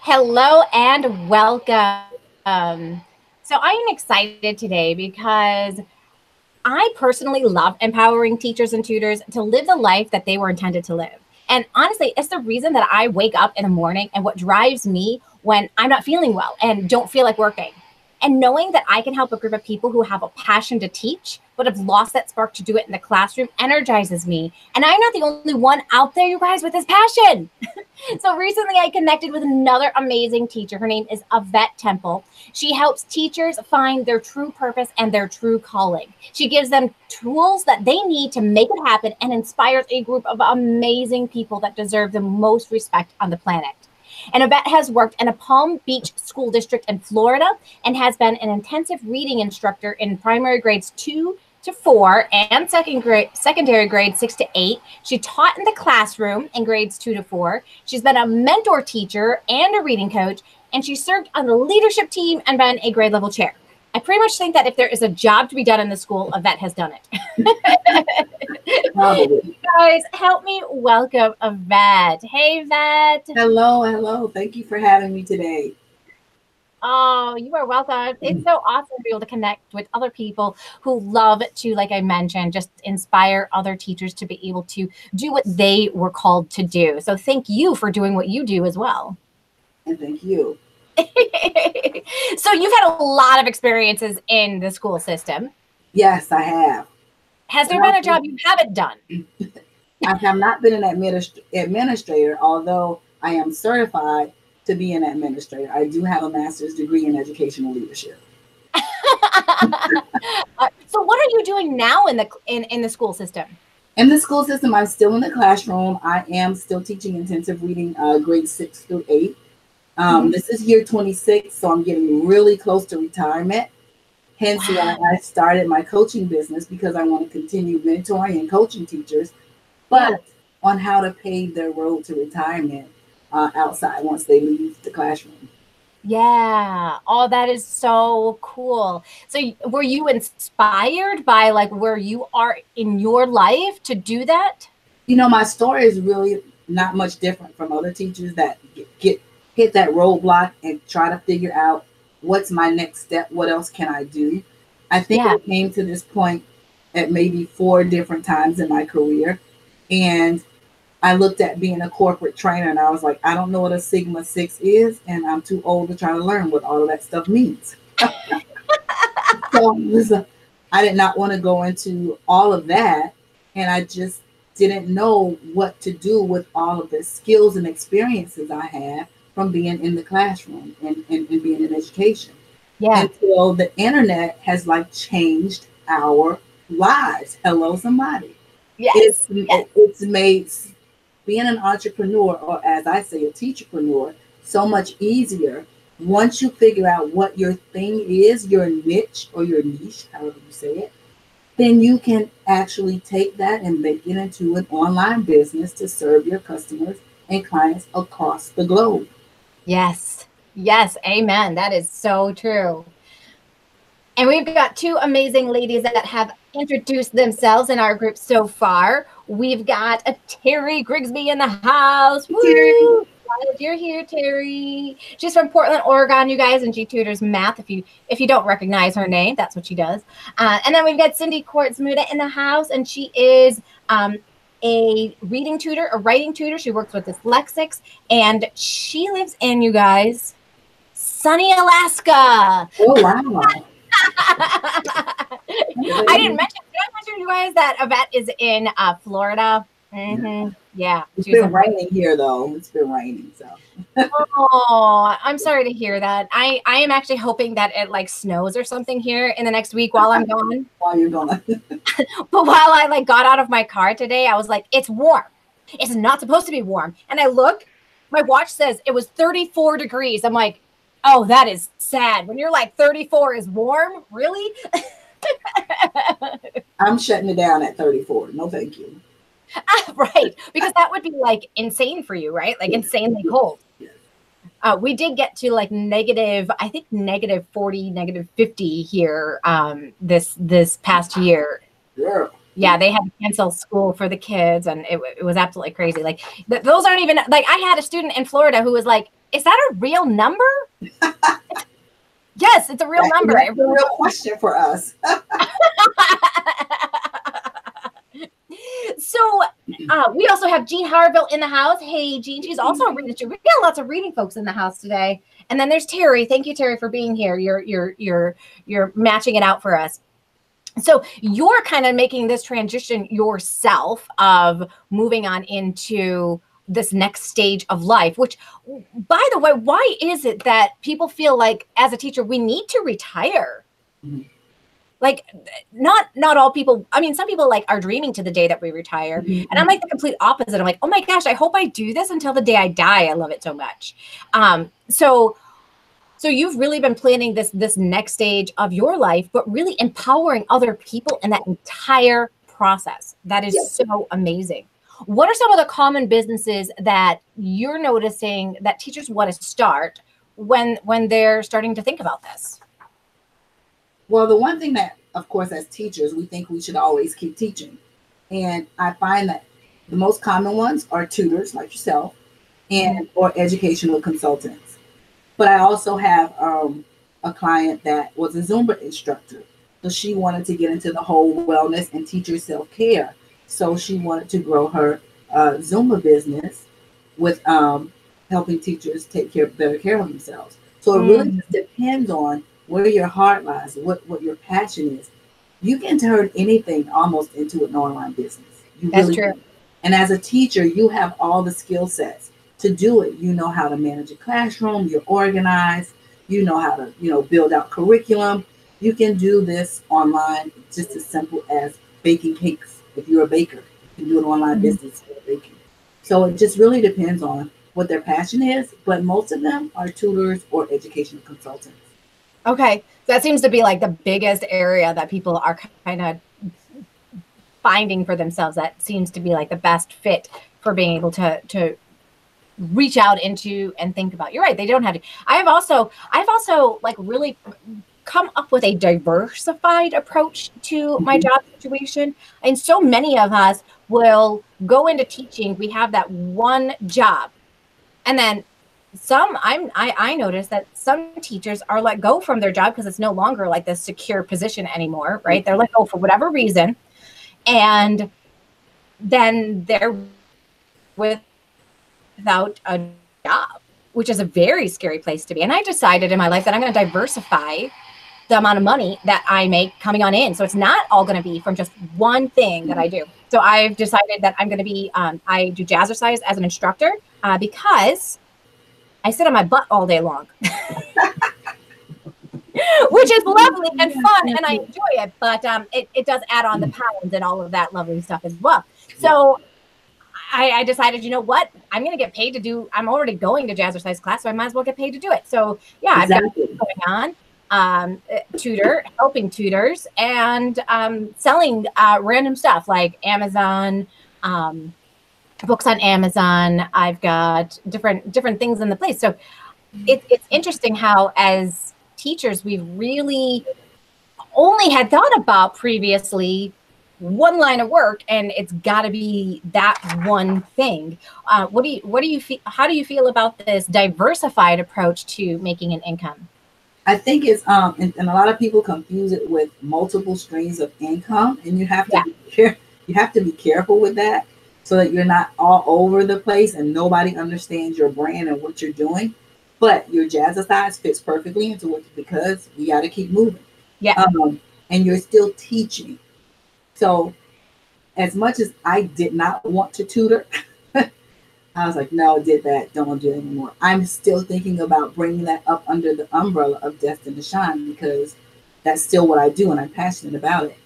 Hello and welcome. So I am excited today because I personally love empowering teachers and tutors to live the life that they were intended to live. And honestly, it's the reason that I wake up in the morning and what drives me when I'm not feeling well and don't feel like working. And knowing that I can help a group of people who have a passion to teach, but have lost that spark to do it in the classroom energizes me. And I'm not the only one out there, you guys, with this passion. So recently I connected with another amazing teacher. Her name is Yvette Temple. She helps teachers find their true purpose and their true calling. She gives them tools that they need to make it happen and inspires a group of amazing people that deserve the most respect on the planet. And Yvette has worked in a Palm Beach school district in Florida and has been an intensive reading instructor in primary grades 2 to 4 and secondary grades 6 to 8. She taught in the classroom in grades 2 to 4. She's been a mentor teacher and a reading coach, and she served on the leadership team and been a grade level chair. I pretty much think that if there is a job to be done in the school, Yvette has done it. Guys, help me welcome Yvette. Hey, Yvette. Hello. Thank you for having me today. Oh, you are welcome. It's so awesome to be able to connect with other people who love to, like I mentioned, just inspire other teachers to be able to do what they were called to do. So thank you for doing what you do as well. And thank you. So you've had a lot of experiences in the school system. Yes, I have. Has there been a job you haven't done? I have not been an administrator, although I am certified to be an administrator. I do have a master's degree in educational leadership. So what are you doing now in the school system? In the school system, I'm still in the classroom. I am still teaching intensive reading grades 6 through 8. This is year 26, so I'm getting really close to retirement. Hence why I started my coaching business, because I want to continue mentoring and coaching teachers, but on how to pave their road to retirement outside once they leave the classroom. Yeah. Oh, that is so cool. So were you inspired by like where you are in your life to do that? You know, my story is really not much different from other teachers that hit that roadblock and try to figure out what's my next step, what else can I do. I think I came to this point at maybe 4 different times in my career, and I looked at being a corporate trainer and I was like, I don't know what a Sigma 6 is, and I'm too old to try to learn what all of that stuff means. So I did not want to go into all of that, and I just didn't know what to do with all of the skills and experiences I had from being in the classroom and being in education. Yeah. Until the internet has like changed our lives. Hello, somebody. Yes. It's made being an entrepreneur, or as I say, a teacherpreneur, so much easier once you figure out what your thing is, your niche or your niche, however you say it. Then you can actually take that and make it into an online business to serve your customers and clients across the globe. Yes. Amen. That is so true. And we've got 2 amazing ladies that have introduced themselves in our group so far. We've got a Terry Grigsby in the house. Woo! Glad you're here, Terry. She's from Portland, Oregon, you guys, and she tutors math. If you don't recognize her name, that's what she does. And then we've got Cindy Quartz-Muda in the house, and she is a reading tutor, a writing tutor. She works with dyslexics, and she lives in, you guys, sunny Alaska. Oh, wow. I did I mention you guys that Yvette is in Florida? Yeah. It's been raining here, though. It's been raining, so. Oh, I'm sorry to hear that. I am actually hoping that it like snows or something here in the next week while I'm gone. While you're gone. But while I like got out of my car today, I was like, it's warm. It's not supposed to be warm. And I look, my watch says it was 34 degrees. I'm like, oh, that is sad. When you're like 34 is warm, really? I'm shutting it down at 34. No, thank you. Right, because that would be like insane for you, right? Like insanely cold. We did get to like negative, I think negative 40, negative 50 here this past year. Yeah, they had to cancel school for the kids, and it was absolutely crazy. Like those aren't even like, I had a student in Florida who was like, is that a real number? Yes, it's a real number. That's a real question for us. So we also have Jean Harville in the house. Hey, Jean, she's also a reader. We got lots of reading folks in the house today. And then there's Terry. Thank you, Terry, for being here. You're matching it out for us. So you're kind of making this transition yourself of moving on into this next stage of life, which, by the way, why is it that people feel like as a teacher, we need to retire? Mm-hmm. Like not all people, I mean, some people like are dreaming to the day that we retire. Mm-hmm. And I'm like the complete opposite. I'm like, oh my gosh, I hope I do this until the day I die. I love it so much. So you've really been planning this next stage of your life, but really empowering other people in that entire process. That is so amazing. What are some of the common businesses that you're noticing that teachers want to start when they're starting to think about this? Well, the one thing that, of course, as teachers, we think we should always keep teaching. And I find that the most common ones are tutors like yourself and or educational consultants. But I also have a client that was a Zumba instructor. So she wanted to get into the whole wellness and teacher self-care. So she wanted to grow her Zumba business with helping teachers take better care of themselves. So it really just depends on where your heart lies, what your passion is. You can turn anything almost into an online business. That's true. Can. And as a teacher, you have all the skill sets to do it. You know how to manage a classroom, you're organized, you know how to, build out curriculum. You can do this online just as simple as baking cakes. If you're a baker, you can do an online business for baking. So it just really depends on what their passion is, but most of them are tutors or educational consultants. Okay. That seems to be like the biggest area that people are kind of finding for themselves. That seems to be like the best fit for being able to reach out into and think about. You're right. They don't have to. I've also like really come up with a diversified approach to my job situation. And so many of us will go into teaching. We have that one job. And then I noticed that some teachers are let go from their job because it's no longer like this secure position anymore, right? They're let go for whatever reason. And then they're without a job, which is a very scary place to be. And I decided in my life that I'm going to diversify the amount of money that I make coming on in. So it's not all going to be from just one thing that I do. So I've decided that I'm going to be, I do jazzercise as an instructor because I sit on my butt all day long, which is lovely and fun, and I enjoy it. But it does add on the pounds and all of that lovely stuff as well. So I decided, you know what? I'm going to get paid to do. I'm already going to jazzercise class, so I might as well get paid to do it. So yeah, exactly. I've got going on. Tutor, helping tutors, and selling random stuff like Amazon. Books on Amazon. I've got different things in the place. So it's interesting how as teachers, we've really only had thought about previously one line of work, and it's got to be that one thing. What do you feel? How do you feel about this diversified approach to making an income? I think it's and a lot of people confuse it with multiple streams of income, and you have to be careful with that, so that you're not all over the place and nobody understands your brand and what you're doing. But your jazzercise fits perfectly into it because we got to keep moving. Yeah. And you're still teaching. So as much as I did not want to tutor, I was like, no, did that. Don't do it anymore. I'm still thinking about bringing that up under the umbrella of Destined to Shine because that's still what I do and I'm passionate about it.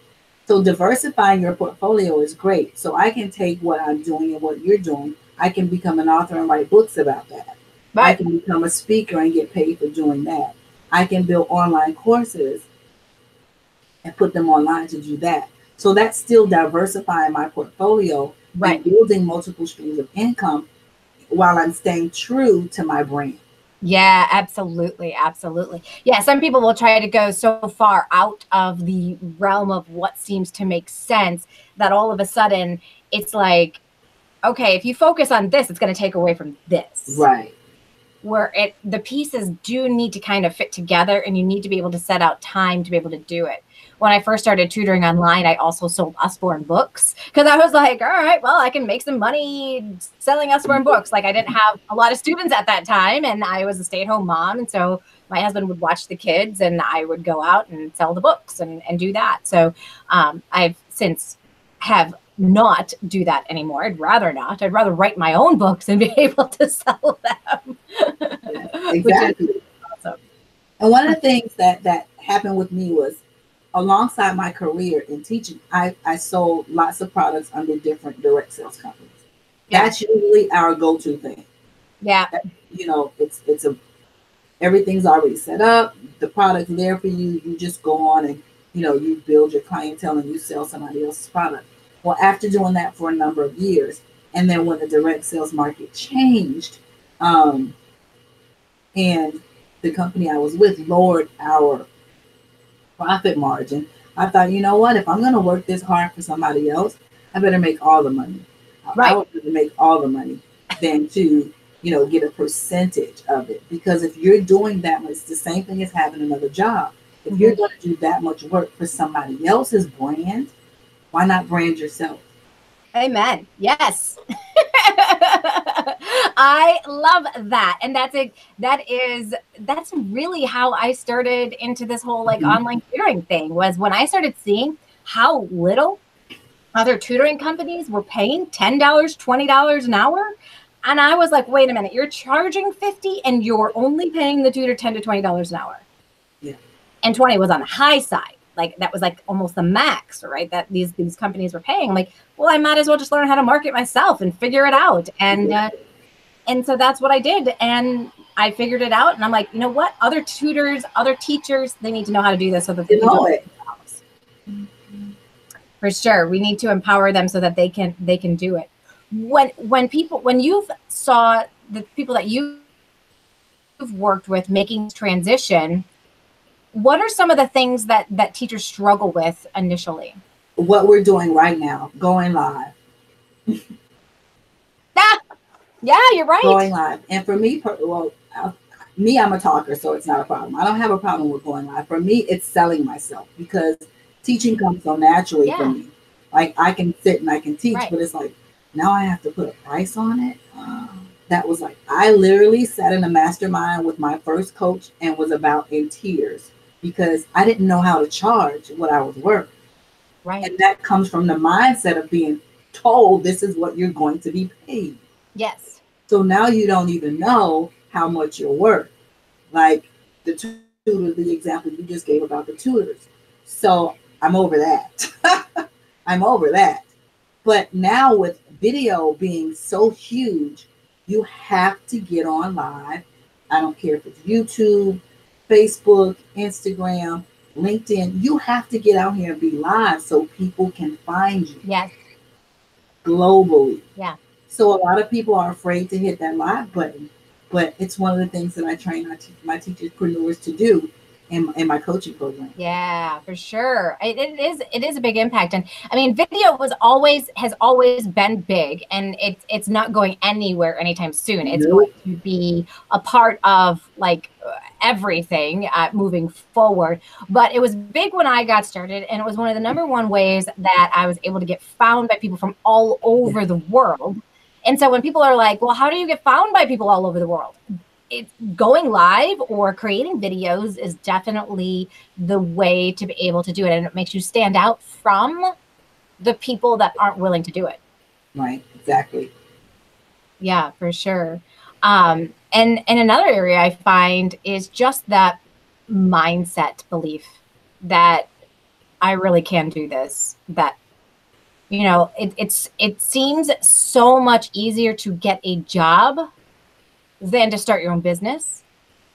So diversifying your portfolio is great. So I can take what I'm doing and what you're doing. I can become an author and write books about that. Right. I can become a speaker and get paid for doing that. I can build online courses and put them online to do that. So that's still diversifying my portfolio, right, and building multiple streams of income while I'm staying true to my brand. Yeah, absolutely. Absolutely. Yeah. Some people will try to go so far out of the realm of what seems to make sense that all of a sudden it's like, okay, if you focus on this, it's going to take away from this. Right. where the pieces do need to kind of fit together, and you need to be able to set out time to be able to do it. When I first started tutoring online, I also sold Usborne books because I was like, all right, well, I can make some money selling Usborne books. Like, I didn't have a lot of students at that time, and I was a stay-at-home mom. And so my husband would watch the kids, and I would go out and sell the books and do that. So I've since have not do that anymore. I'd rather not. I'd rather write my own books and be able to sell them. Yeah, exactly. Awesome. And one of the things that happened with me was, alongside my career in teaching, I sold lots of products under different direct sales companies. Yeah. That's usually our go-to thing. Yeah. You know, everything's already set up. The product's there for you. You just go on and, you know, you build your clientele and you sell somebody else's product. Well, after doing that for a number of years, and then when the direct sales market changed, and the company I was with lowered our profit margin, I thought, you know what, if I'm going to work this hard for somebody else, I better make all the money. Right. I would rather make all the money than to, you know, get a percentage of it. Because if you're doing that much, it's the same thing as having another job. If you're going to do that much work for somebody else's brand, why not brand yourself? Amen. Yes. I love that. And that's really how I started into this whole like online tutoring thing, was when I started seeing how little other tutoring companies were paying $10, $20 an hour. And I was like, wait a minute, you're charging $50 and you're only paying the tutor $10 to $20 an hour. Yeah. And 20 was on the high side. Like, that was like almost the max, right? That these companies were paying. I'm like, well, I might as well just learn how to market myself and figure it out. And so that's what I did. And I figured it out. And I'm like, you know what? Other tutors, other teachers, they need to know how to do this so that they know it. For sure. We need to empower them so that they can do it. When you've saw the people that you've worked with making this transition, what are some of the things that teachers struggle with initially? What we're doing right now, going live. Yeah, you're right. Going live. And for me, I'm a talker, so it's not a problem. I don't have a problem with going live. For me, it's selling myself, because teaching comes so naturally for me. Like, I can sit and I can teach, but it's like, now I have to put a price on it. That was like, I literally sat in a mastermind with my first coach and was about in tears, because I didn't know how to charge what I was worth. Right. And that comes from the mindset of being told this is what you're going to be paid. Yes. So now you don't even know how much you're worth. Like the example you just gave about the tutors. So I'm over that. I'm over that. But now with video being so huge, you have to get on live. I don't care if it's YouTube, Facebook, Instagram, LinkedIn. You have to get out here and be live so people can find you. Yes. Globally. Yeah. So a lot of people are afraid to hit that live button, but it's one of the things that I train my teacherpreneurs to do in my coaching program. Yeah, for sure. It is a big impact. And I mean, video has always been big, and it's not going anywhere anytime soon. It's going to be a part of like everything moving forward. But it was big when I got started, and it was one of the number one ways that I was able to get found by people from all over the world. And so when people are like, well, how do you get found by people all over the world? It's going live or creating videos is definitely the way to be able to do it. And it makes you stand out from the people that aren't willing to do it. Right. Exactly. Yeah, for sure. And another area I find is just that mindset belief that I really can do this, that, you know, it seems so much easier to get a job than to start your own business,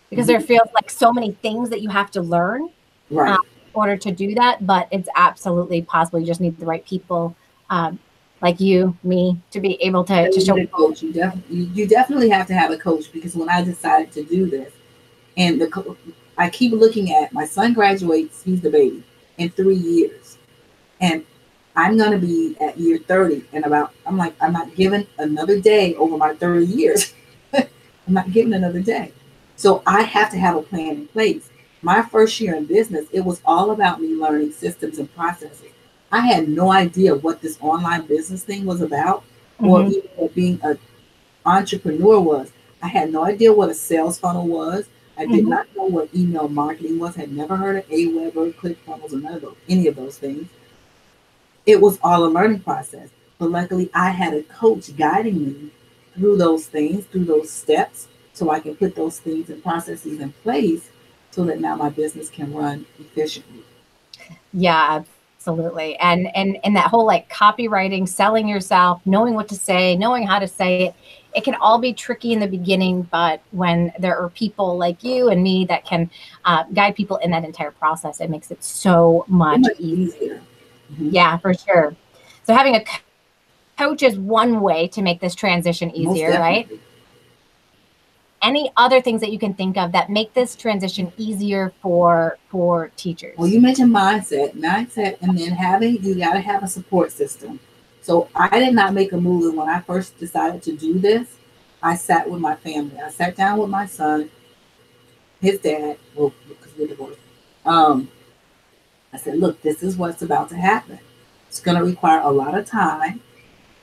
because there feels like so many things that you have to learn in order to do that. But it's absolutely possible. You just need the right people, like me, to be able to show a coach. You definitely have to have a coach, because when I decided to do this, and I keep looking at my son graduates, he's the baby, in 3 years, and I'm going to be at year 30 and I'm like, I'm not giving another day over my 30 years. I'm not getting another day. So I have to have a plan in place. My first year in business, it was all about me learning systems and processes. I had no idea what this online business thing was about, or Mm-hmm. even what being an entrepreneur was. I had no idea what a sales funnel was. I did Mm-hmm. not know what email marketing was. Had never heard of Aweber, ClickFunnels, or none of those, any of those things. It was all a learning process. But luckily, I had a coach guiding me through those things, through those steps, so I can put those things and processes in place so that now my business can run efficiently. Yeah, absolutely. And that whole like copywriting, selling yourself, knowing what to say, knowing how to say it, it can all be tricky in the beginning, but when there are people like you and me that can guide people in that entire process, it makes it so So much much easier. easier. Mhm. Yeah, for sure. So having a coach is one way to make this transition Most easier, right? definitely. Any other things that you can think of that make this transition easier for Well, teachers? you mentioned mindset, and then you got to have a support system. So I did not make a move. And when I first decided to do this, I sat with my family. I sat down with my son, his dad, well, because we're divorced. Um, I said, look, this is what's about to happen. It's going to require a lot of time.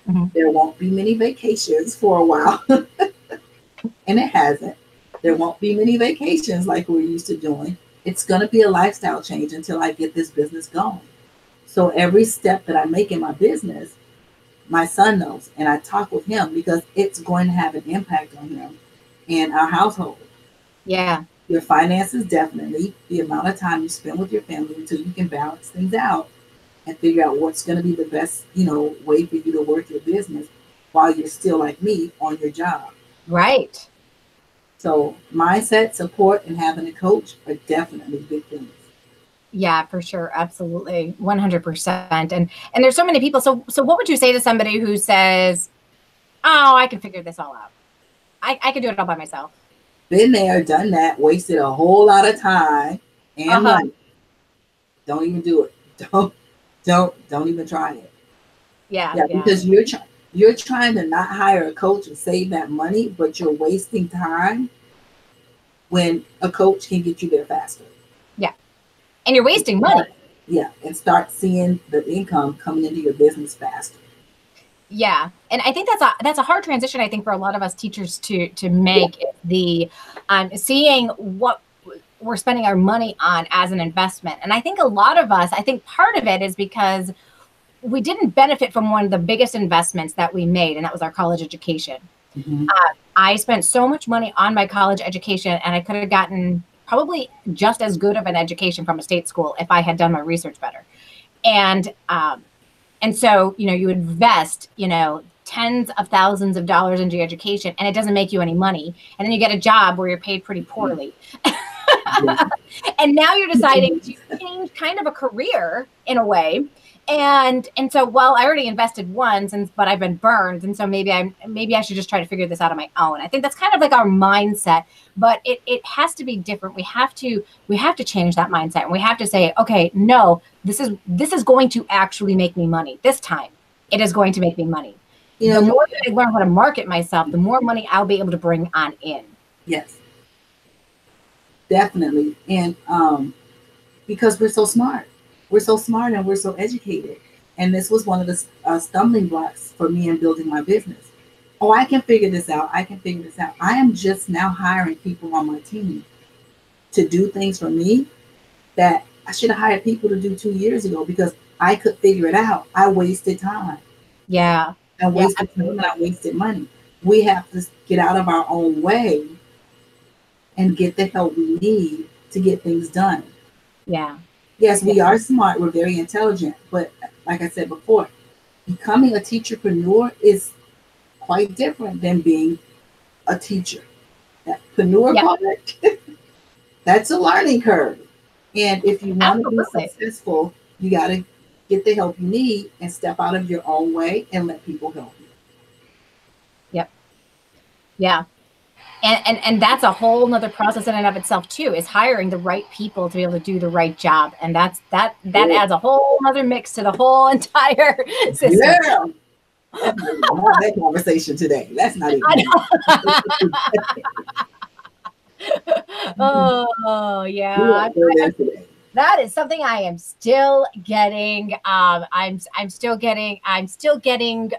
Mm-hmm. There won't be many vacations for a while, and it hasn't. There won't be many vacations like we're used to doing. It's going to be a lifestyle change until I get this business going. So every step that I make in my business, my son knows, and I talk with him because it's going to have an impact on him and our household. Yeah. Your finances, definitely, the amount of time you spend with your family until you can balance things out and figure out what's going to be the best, way for you to work your business while you're still like me on your job. Right. So mindset, support, and having a coach are definitely big things. Yeah, for sure. Absolutely. 100%. And there's so many people. So what would you say to somebody who says, "Oh, I can figure this all out. I can do it all by myself." Been there, done that, wasted a whole lot of time and Uh-huh. money. Don't even do it. Don't even try it. Yeah, Yeah, yeah. because you're trying to not hire a coach and save that money, but you're wasting time when a coach can get you there faster. Yeah. And you're wasting money. Yeah, and start seeing the income coming into your business faster. Yeah. And I think that's a hard transition, I think, for a lot of us teachers to Yeah. make, the seeing what we're spending our money on as an investment. And I think a lot of us, I think part of it is because we didn't benefit from one of the biggest investments that we made, and that was our college education. Mhm. I spent so much money on my college education, and I could have gotten probably just as good of an education from a state school if I had done my research better. And so, you invest, tens of thousands of dollars into your education, and it doesn't make you any money. And then you get a job where you're paid pretty poorly. Yeah. And now you're deciding to change kind of a career in a way. And so, well, I already invested once, but I've been burned, and so maybe I should just try to figure this out on my own. I think that's kind of like our mindset, but it has to be different. We have to change that mindset, and we have to say, okay, no, this is going to actually make me money this time. It is going to make me money. The more that I learn how to market myself, the more money I'll be able to bring on in. Yes, definitely. And because we're so smart and we're so educated. And this was one of the stumbling blocks for me in building my business. Oh, I can figure this out. I can figure this out. I am just now hiring people on my team to do things for me that I should have hired people to do 2 years ago because I could figure it out. I wasted time. Yeah. I Yeah, wasted time and absolutely. I wasted money. We have to get out of our own way and get the help we need to get things done. Yeah. Yes, Yeah. we are smart. We're very intelligent. But like I said before, becoming a teacherpreneur is quite different than being a teacher. That preneur Yeah. part, that's a learning curve. And if you want to be Absolutely. successful, you got to get the help you need and step out of your own way and let people help you. Yep. Yeah. And that's a whole nother process in and of itself too, is hiring the right people to be able to do the right job. And that Yeah. adds a whole other mix to the whole entire system. Yeah. Let's not even have that conversation today. That's not even. Oh We yeah, won't go there today. that is something I am still getting. I'm still getting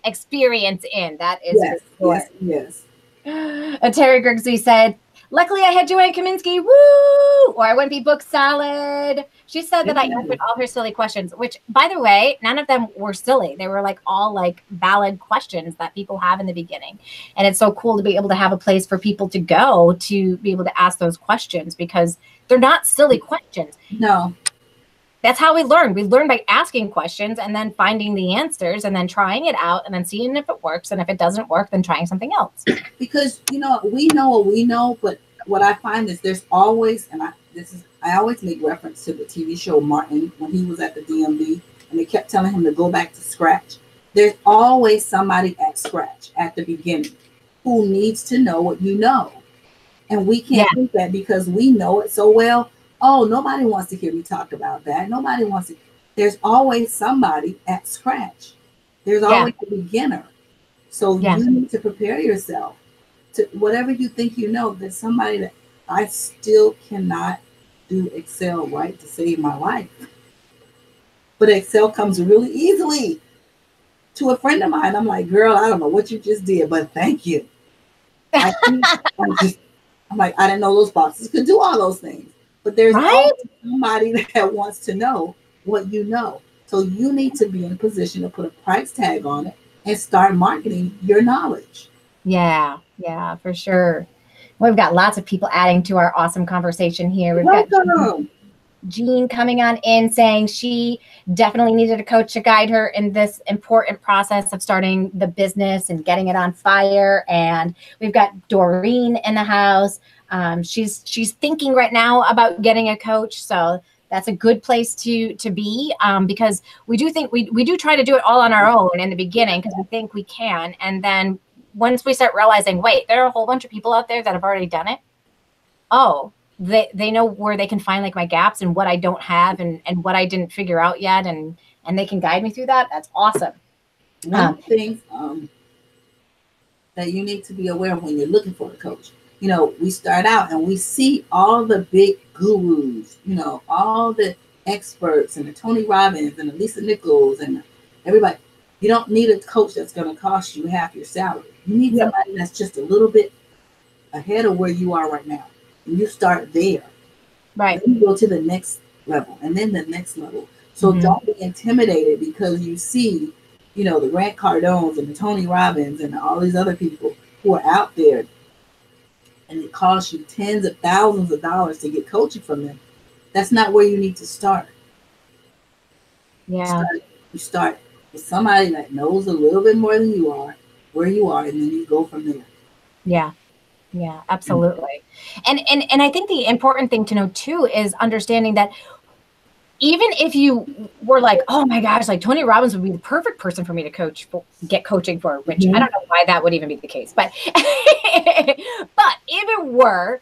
experience in. That is for Yes, sure. yes, yes. Terry Grigsby said, "Luckily, I had Joanne Kaminski. Woo! Or I wouldn't be booked solid." She said that I answered all her silly questions, which, by the way, none of them were silly. They were like all like valid questions that people have in the beginning, and it's so cool to be able to have a place for people to go to be able to ask those questions because they're not silly questions. No. That's how we learn. We learn by asking questions and then finding the answers and then trying it out and then seeing if it works. And if it doesn't work, then trying something else. Because we know what we know, but what I find is there's always, and I always make reference to the TV show Martin when he was at the DMV and they kept telling him to go back to scratch. There's always somebody at scratch at the beginning who needs to know what you know. And we can't do that because we know it so well. Oh, nobody wants to hear me talk about that. Nobody wants to. There's always somebody at scratch. There's always a beginner. So you need to prepare yourself to whatever you think you know. There's somebody that I still cannot do Excel right to save my life. But Excel comes really easily. To a friend of mine, I'm like, girl, I don't know what you just did, but thank you. I'm like, I didn't know those boxes could do all those things. But there's always somebody that wants to know what you know. So you need to be in a position to put a price tag on it and start marketing your knowledge. Yeah, for sure. We've got lots of people adding to our awesome conversation here. We've got Jean coming on in saying she definitely needed a coach to guide her in this important process of starting the business and getting it on fire. And we've got Doreen in the house. She's thinking right now about getting a coach. So that's a good place to be because we do think we do try to do it all on our own in the beginning because we think we can. And then once we start realizing, wait, there are a whole bunch of people out there that have already done it. Oh, they know where they can find like my gaps and what I don't have and what I didn't figure out yet. And they can guide me through that. That's awesome. One thing that you need to be aware of when you're looking for a coach. You know, we start out and we see all the big gurus, you know, all the experts and the Tony Robbins and the Lisa Nichols and everybody. You don't need a coach that's going to cost you half your salary. You need somebody that's just a little bit ahead of where you are right now. And you start there. Right. Then you go to the next level and then the next level. So don't be intimidated because you see, you know, the Grant Cardones and the Tony Robbins and all these other people who are out there. And it costs you tens of thousands of dollars to get coaching from them. That's not where you need to start. Yeah. You start with somebody that knows a little bit more than you are, where you are, and then you go from there. Yeah. Yeah, absolutely. And I think the important thing to know too is understanding that even if you were like, oh my gosh, like Tony Robbins would be the perfect person for me to get coaching for, which I don't know why that would even be the case, but if it were,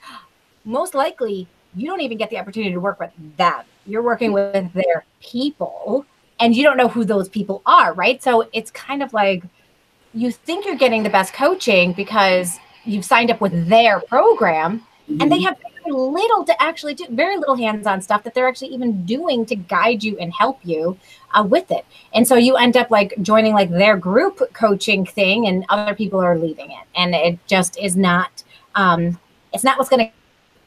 most likely you don't even get the opportunity to work with them. You're working with their people and you don't know who those people are, right? So it's kind of like you think you're getting the best coaching because you've signed up with their program and they have very little to actually do, very little hands-on stuff that they're actually even doing to guide you and help you with it. And so you end up like joining like their group coaching thing and other people are leaving it. And it just is not, it's not what's going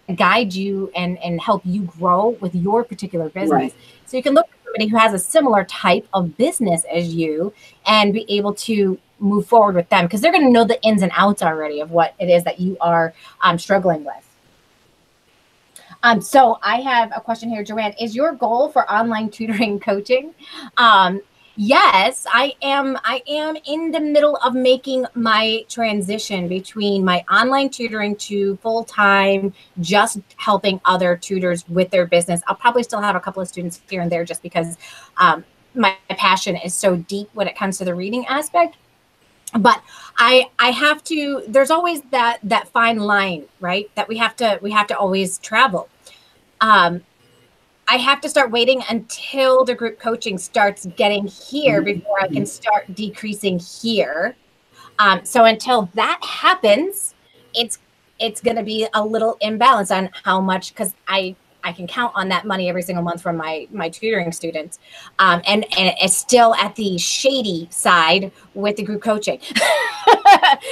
to guide you and help you grow with your particular business. Right. So you can look for somebody who has a similar type of business as you and be able to move forward with them because they're going to know the ins and outs already of what it is that you are struggling with. So I have a question here, Joanne. Is your goal for online tutoring coaching? Yes, I am in the middle of making my transition between my online tutoring to full-time, just helping other tutors with their business. I'll probably still have a couple of students here and there just because my passion is so deep when it comes to the reading aspect. But I have to, there's always that fine line, right? That we have to always travel. I I have to start waiting until the group coaching starts getting here before I can start decreasing here. So until that happens, it's going to be a little imbalance on how much, because I can count on that money every single month from my tutoring students. And it's still at the shady side with the group coaching.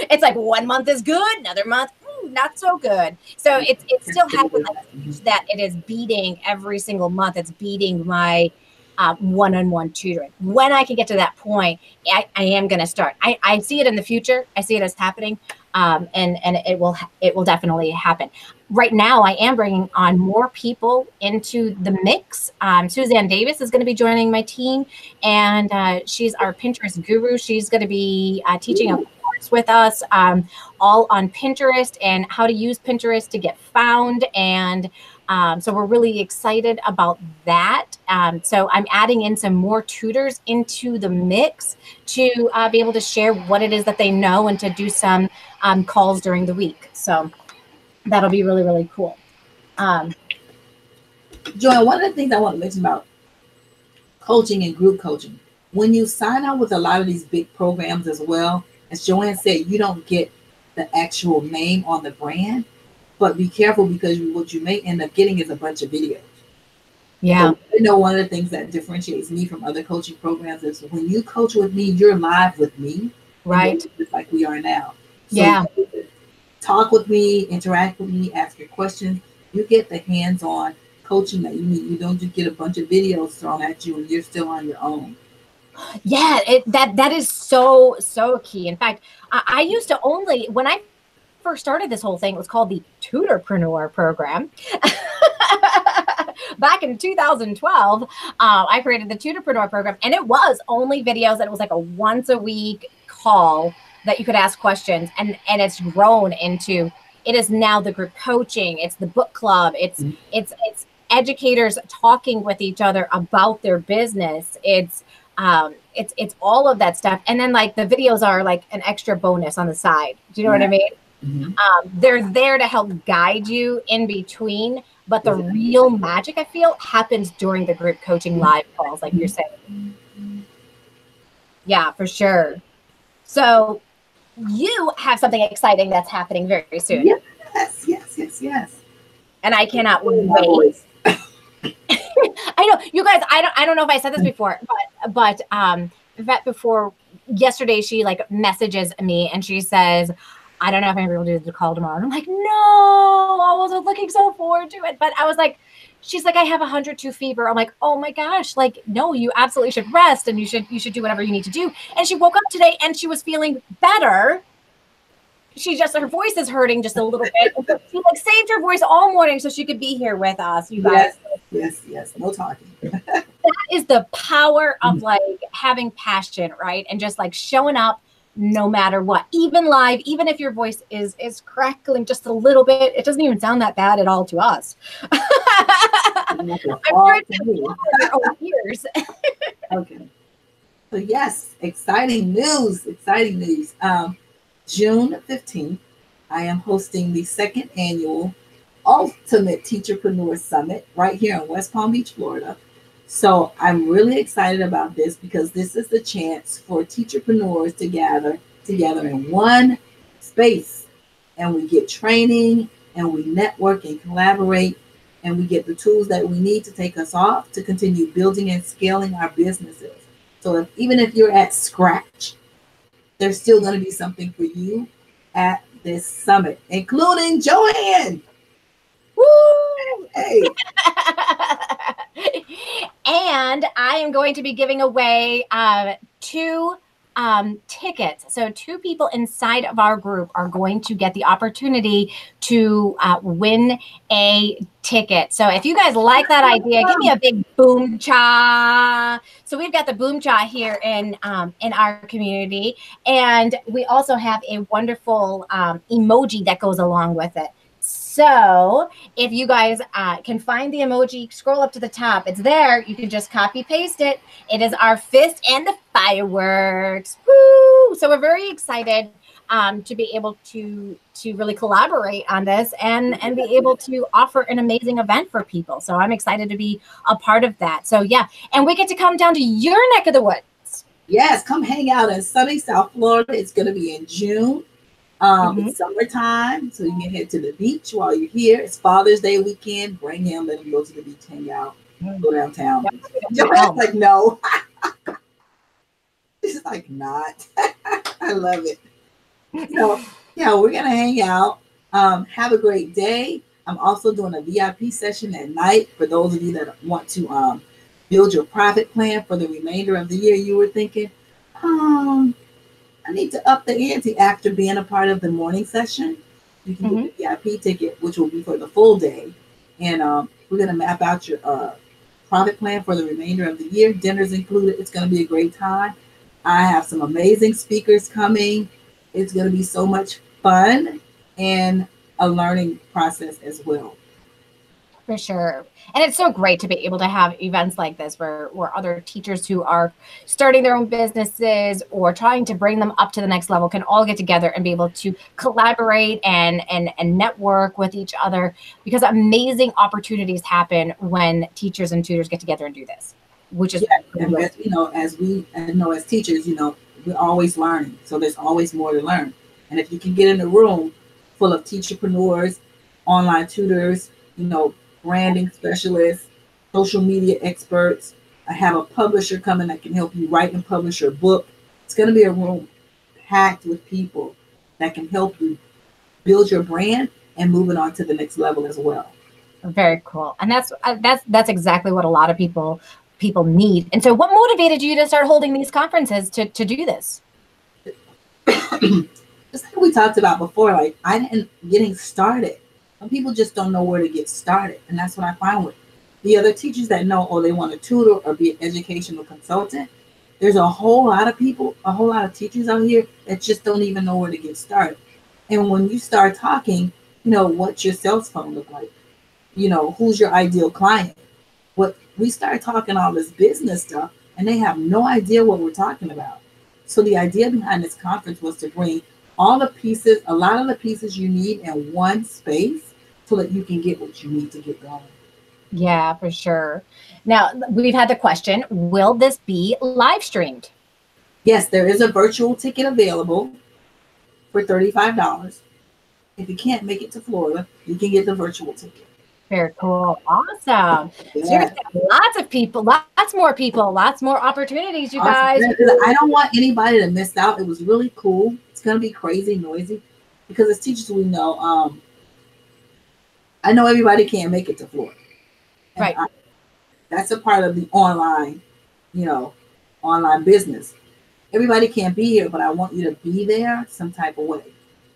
It's like 1 month is good, another month, not so good. So it still has that it is beating every single month. It's beating my one-on-one tutoring. When I can get to that point, I am going to start. I see it in the future. I see it as happening, and it will definitely happen. Right now, I am bringing on more people into the mix. Suzanne Davis is going to be joining my team, and she's our Pinterest guru. She's going to be teaching a course with us, all on Pinterest and how to use Pinterest to get found. And so we're really excited about that. So I'm adding in some more tutors into the mix to be able to share what it is that they know and to do some calls during the week. So that'll be really, really cool. Joanne, one of the things I want to mention about coaching and group coaching, when you sign up with a lot of these big programs as well, as Joanne said, you don't get the actual name on the brand, but be careful, because what you may end up getting is a bunch of videos. Yeah. So, one of the things that differentiates me from other coaching programs is when you coach with me, you're live with me. Right. Just like we are now. So yeah. Talk with me, interact with me, ask your questions. You get the hands-on coaching that you need. You don't just get a bunch of videos thrown at you and you're still on your own. Yeah, that is so key. In fact, I used to only, when I first started this whole thing, it was called the Tutorpreneur program. Back in 2012, I created the Tutorpreneur program, and it was only videos, and it was like a once a week call that you could ask questions, and it's grown into, it is now the group coaching, it's the book club, it's educators talking with each other about their business, it's all of that stuff. And then like the videos are like an extra bonus on the side. Do you know what I mean? Mm-hmm. They're there to help guide you in between, but the real magic, I feel, happens during the group coaching live calls, like you're saying. Yeah, for sure. So you have something exciting that's happening very soon. Yes. And I cannot wait. I know, you guys, I don't know if I said this before, but Yvette, before yesterday, she like messages me and she says, I don't know if I'm able to do the call tomorrow. And I'm like, no, I wasn't looking so forward to it. But I was like, she's like, I have 102 fever. I'm like, oh my gosh, like, no, you absolutely should rest and you should do whatever you need to do. And she woke up today and she was feeling better. Her voice is hurting just a little bit. She like saved her voice all morning so she could be here with us, you guys. Yes. No talking. That is the power of like having passion, right? And just like showing up no matter what, even live, even if your voice is crackling just a little bit, it doesn't even sound that bad at all to us. I'm sure it's your own ears. Okay. So yes, exciting news. June 15th, I am hosting the second annual Ultimate Teacherpreneur Summit right here in West Palm Beach, Florida. So I'm really excited about this because this is the chance for teacherpreneurs to gather together in one space, and we get training and we network and collaborate, and we get the tools that we need to take us off to continue building and scaling our businesses. So even if you're at scratch, there's still going to be something for you at this summit, including Joanne. Woo! Hey. And I am going to be giving away 2 tickets. So 2 people inside of our group are going to get the opportunity to win a ticket. So if you guys like that idea, give me a big boom cha. So we've got the boom cha here in our community, and we also have a wonderful emoji that goes along with it. So if you guys can find the emoji, scroll up to the top. It's there. You can just copy paste it. It is our fist and the fireworks. Woo! So we're very excited. to be able to really collaborate on this and be able to offer an amazing event for people. So I'm excited to be a part of that. So yeah, and we get to come down to your neck of the woods. Yes, come hang out in sunny South Florida. It's going to be in June. It's summertime, so you can head to the beach while you're here. It's Father's Day weekend. Bring him, let him go to the beach, hang out, go downtown. Joanne's like, no. She's like, not. I love it. So, yeah, we're going to hang out. Have a great day. I'm also doing a VIP session at night for those of you that want to build your profit plan for the remainder of the year. You were thinking, I need to up the ante after being a part of the morning session. You can get the VIP ticket, which will be for the full day. And we're going to map out your profit plan for the remainder of the year. Dinner's included. It's going to be a great time. I have some amazing speakers coming. It's going to be so much fun and a learning process as well. For sure. And it's so great to be able to have events like this where other teachers who are starting their own businesses or trying to bring them up to the next level can all get together and be able to collaborate and network with each other, because amazing opportunities happen when teachers and tutors get together and do this, which is, and as teachers, we're always learning. So there's always more to learn. And if you can get in a room full of teacherpreneurs, online tutors, branding specialists, social media experts. I have a publisher coming that can help you write and publish your book. It's going to be a room packed with people that can help you build your brand and move it on to the next level as well. Very cool. And that's exactly what a lot of people need. And so what motivated you to start holding these conferences to do this? Just like we talked about before, like getting started. Some people just don't know where to get started. And that's what I find with the other teachers that know, they want to tutor or be an educational consultant. There's a whole lot of people, a whole lot of teachers out here that just don't even know where to get started. And when you start talking, what's your sales phone look like? Who's your ideal client? We start talking all this business stuff and they have no idea what we're talking about. So the idea behind this conference was to bring all the pieces, a lot of the pieces you need in one space so that you can get what you need to get going. Yeah, for sure. Now, we've had the question, will this be live streamed? Yes, there is a virtual ticket available for $35. If you can't make it to Florida, you can get the virtual ticket. Very cool. Awesome. Yeah. Seriously, lots of people, lots more opportunities, you guys. I don't want anybody to miss out. It was really cool. It's going to be crazy noisy because as teachers, we know, I know everybody can't make it to Florida. Right. That's a part of the online business. Everybody can't be here, but I want you to be there some type of way.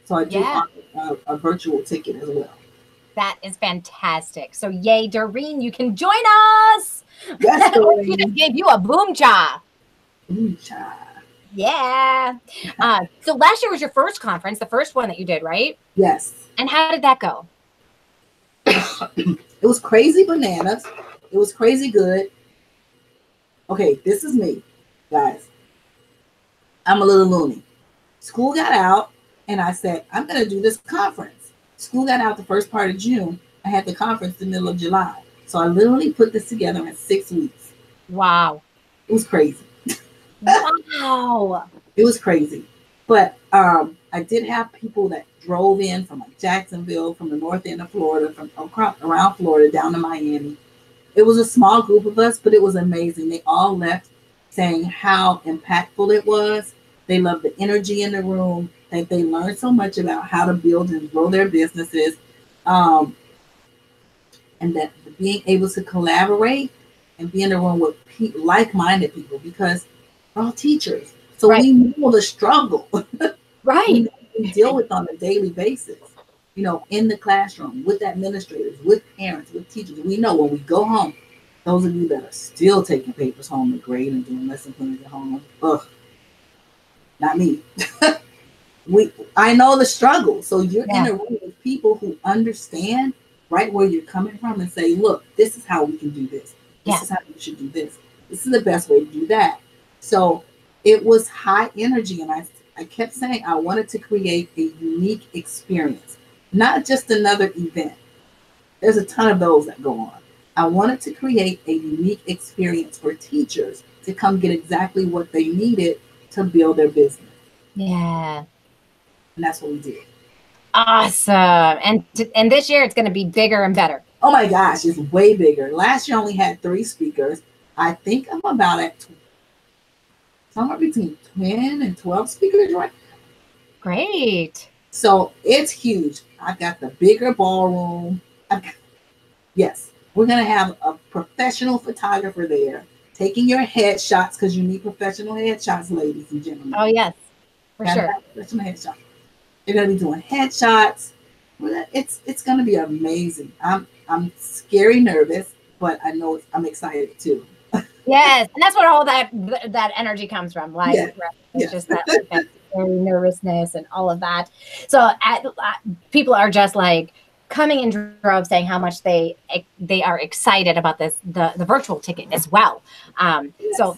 So I do offer a virtual ticket as well. That is fantastic. So yay, Doreen, you can join us. Yes, She just gave you a boom cha. Boom cha. Yeah. So last year was your first conference, the first one that you did, right? Yes. And how did that go? It was crazy bananas. It was crazy good. Okay, this is me, guys. I'm a little loony. School got out, and I said, I'm going to do this conference. School got out the first part of June. I had the conference in the middle of July. So I literally put this together in 6 weeks. Wow. It was crazy. Wow. It was crazy. But I did have people that drove in from like Jacksonville, from the north end of Florida, from around Florida down to Miami. It was a small group of us, but it was amazing. They all left saying how impactful it was. They loved the energy in the room. That they learned so much about how to build and grow their businesses. And that being able to collaborate and be in the room with like-minded people, because we're all teachers. So we know the struggle. Right. We deal with on a daily basis, in the classroom, with administrators, with parents, with teachers. We know when we go home, those of you that are still taking papers home to grade and doing lesson plans at home, not me. I know the struggle. So you're in a room with people who understand right where you're coming from and say, look, this is how we can do this. This is how you should do this. This is the best way to do that. So it was high energy. And I kept saying I wanted to create a unique experience, not just another event. There's a ton of those that go on. I wanted to create a unique experience for teachers to come get exactly what they needed to build their business. Yeah. And that's what we did. Awesome. And this year it's going to be bigger and better. Oh my gosh, it's way bigger. Last year I only had 3 speakers. I think I'm about at somewhere between 10 and 12 speakers right now. Great. So it's huge. I've got the bigger ballroom. Yes, we're going to have a professional photographer there taking your headshots, because you need professional headshots, ladies and gentlemen. Oh, yes, for sure. Professional headshots. They're going to be doing headshots. It's going to be amazing. I'm scary nervous, but I know I'm excited too. Yes, and that's where all that energy comes from. Like, yes. Right? It's just that scary nervousness and all of that. So people are just like coming in droves saying how much they are excited about the virtual ticket as well. Yes. So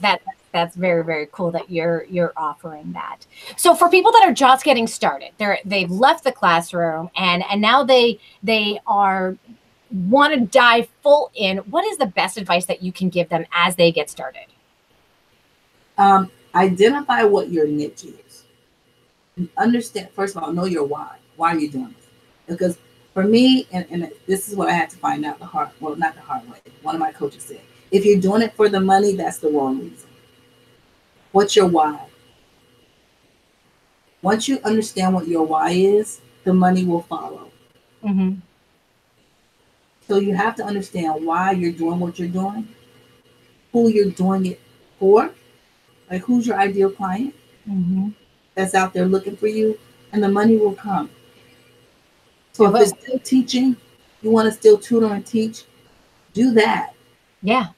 that's very, very cool that you're offering that. So for people that are just getting started, they've left the classroom and now they want to dive full in, what is the best advice that you can give them as they get started? Identify what your niche is. Understand, first of all, know your why. Why are you doing this? Because for me, and this is what I had to find out not the hard way. One of my coaches said, if you're doing it for the money, that's the wrong reason. What's your why? Once you understand what your why is, the money will follow. Mm-hmm. So you have to understand why you're doing what you're doing, who you're doing it for, like who's your ideal client that's out there looking for you, and the money will come. So if it's still teaching, you want to still tutor and teach, do that. Yeah.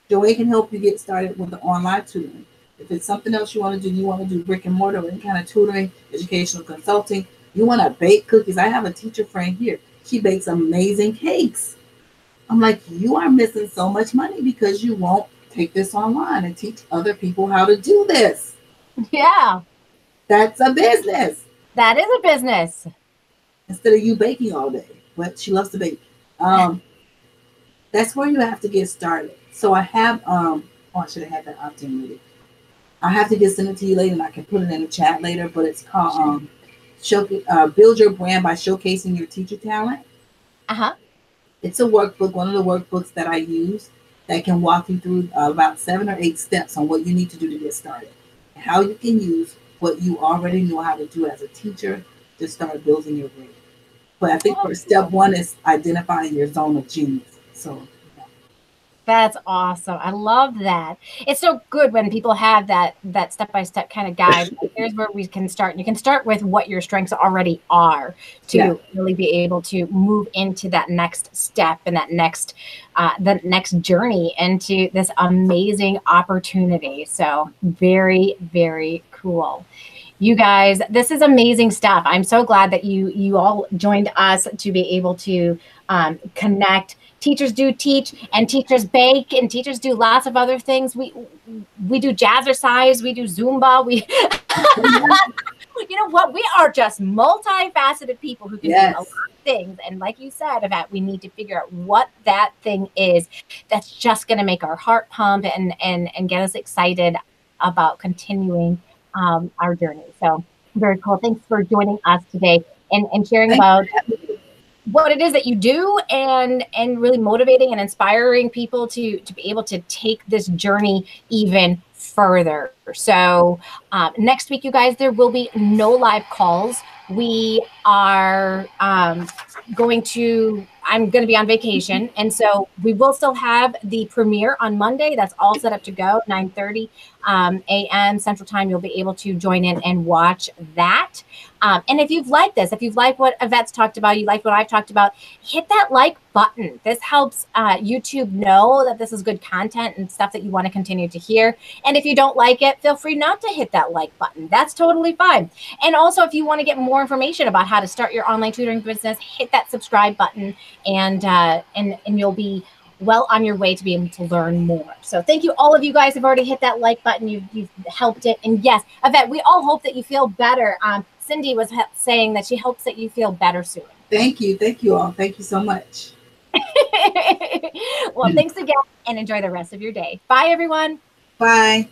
Joanne can help you get started with the online tutoring. If it's something else you want to do, you want to do brick and mortar, any kind of tutoring, educational consulting, you want to bake cookies. I have a teacher friend here. She bakes amazing cakes. I'm like, you are missing so much money because you won't take this online and teach other people how to do this. Yeah. That's a business. That is a business. Instead of you baking all day. But she loves to bake. That's where you have to get started. So I have, I should have had that opt-in ready. I have to send it to you later and I can put it in the chat later, but it's called Build Your Brand by Showcasing Your Teacher Talent. It's a workbook, one of the workbooks that I use that can walk you through about 7 or 8 steps on what you need to do to get started. And how you can use what you already know how to do as a teacher to start building your brand. But I think first step 1 is identifying your zone of genius. So that's awesome. I love that. It's so good when people have that step-by-step kind of guide. Here's where we can start. And you can start with what your strengths already are to really be able to move into that next step and that next journey into this amazing opportunity. So very, very cool. You guys, this is amazing stuff. I'm so glad that you all joined us to be able to connect. Teachers do teach, and teachers bake, and teachers do lots of other things. We do jazzercise, we do Zumba. You know what? We are just multifaceted people who can do a lot of things. And like you said, Yvette, we need to figure out what that thing is that's just going to make our heart pump and get us excited about continuing our journey. So very cool. Thanks for joining us today and sharing about what it is that you do and really motivating and inspiring people to be able to take this journey even further. So next week, you guys, there will be no live calls. We are I'm going to be on vacation. And so we will still have the premiere on Monday. That's all set up to go, 9:30 a.m. Central Time. You'll be able to join in and watch that. And if you've liked this, if you've liked what Yvette's talked about, you like what I've talked about, hit that like button. This helps YouTube know that this is good content and stuff that you want to continue to hear. And if you don't like it, feel free not to hit that like button. That's totally fine. And also, if you want to get more information about how to start your online tutoring business, hit that subscribe button and you'll be well on your way to be able to learn more. So thank you. All of you guys have already hit that like button. You've helped it. And yes, Yvette, we all hope that you feel better. Cindy was saying that she hopes that you feel better soon. Thank you. Thank you all. Thank you so much. Well, thanks again and enjoy the rest of your day. Bye, everyone. Bye.